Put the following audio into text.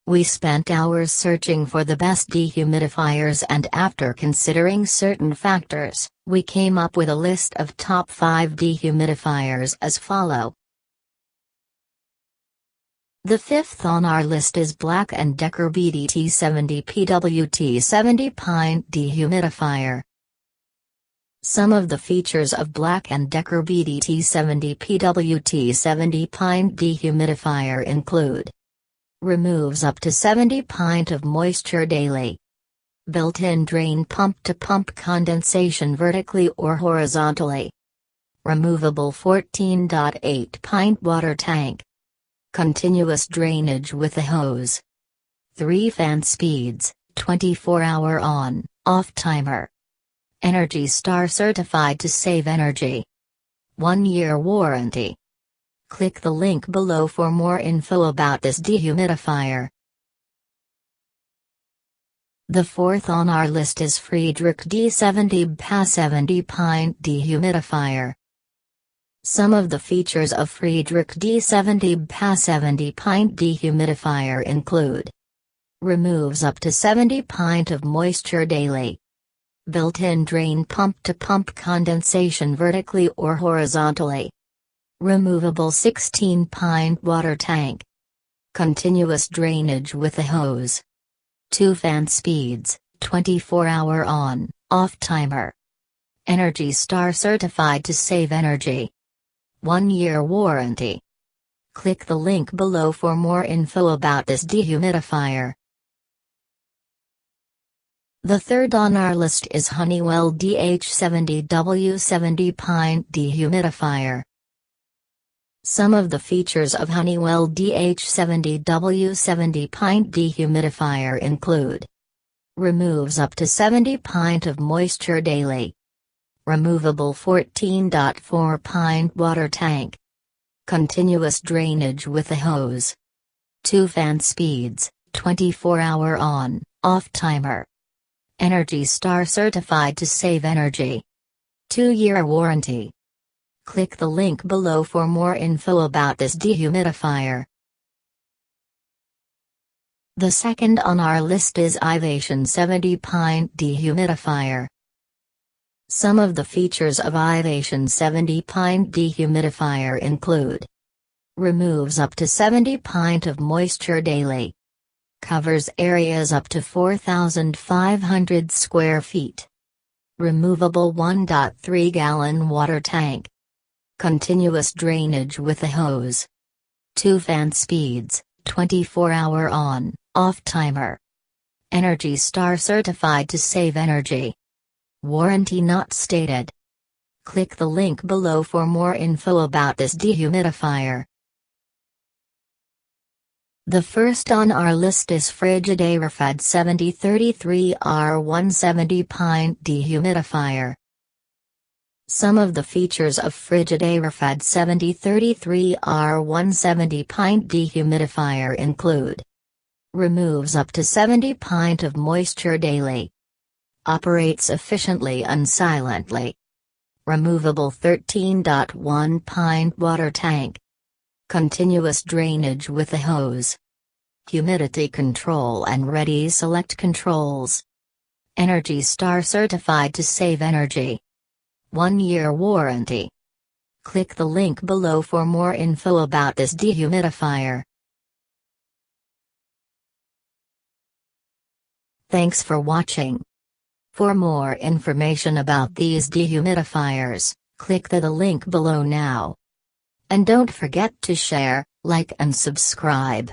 We spent hours searching for the best dehumidifiers, and after considering certain factors, we came up with a list of top 5 dehumidifiers as follow. The fifth on our list is Black & Decker DH70W T70BPA Dehumidifier. Some of the features of Black & Decker DH70W T70BPA Dehumidifier include: removes up to 70 pint of moisture daily. Built-in drain pump to pump condensation vertically or horizontally. Removable 14.8 pint water tank. Continuous drainage with a hose. 3 fan speeds, 24-hour on, off timer. Energy Star certified to save energy. 1-year warranty. Click the link below for more info about this dehumidifier. The fourth on our list is Friedrich D70BPA Dehumidifier. Some of the features of Friedrich D70BPA Dehumidifier include: removes up to 70 pint of moisture daily. Built-in drain pump to pump condensation vertically or horizontally. Removable 16 pint water tank. Continuous drainage with a hose. 2 fan speeds, 24-hour on, off timer. Energy Star certified to save energy. 1-year warranty. Click the link below for more info about this dehumidifier. The third on our list is Honeywell DH70W 70BPA Dehumidifier. Some of the features of Honeywell DH70W 70BPA Dehumidifier include: removes up to 70 pint of moisture daily. Removable 14.4 pint water tank. Continuous drainage with a hose. 2 fan speeds, 24-hour on, off timer. Energy Star certified to save energy. 2-year warranty. Click the link below for more info about this dehumidifier. The second on our list is Ivation 70BPA Dehumidifier. Some of the features of Ivation 70BPA Dehumidifier include: removes up to 70 pint of moisture daily. Covers areas up to 4,500 square feet. Removable 1.3 gallon water tank. Continuous drainage with a hose. 2 fan speeds, 24-hour on, off timer. Energy Star certified to save energy. Warranty not stated. Click the link below for more info about this dehumidifier. The first on our list is Frigidaire FFAD7033R1 70BPA Dehumidifier. Some of the features of Frigidaire FFAD7033R1 70BPA Dehumidifier include: removes up to 70 pint of moisture daily. Operates efficiently and silently. Removable 13.1 pint water tank. Continuous drainage with a hose. Humidity control and ready select controls. Energy Star certified to save energy. 1-year warranty. Click the link below for more info about this dehumidifier. Thanks for watching. For more information about these dehumidifiers, click the link below now. And don't forget to share, like and subscribe.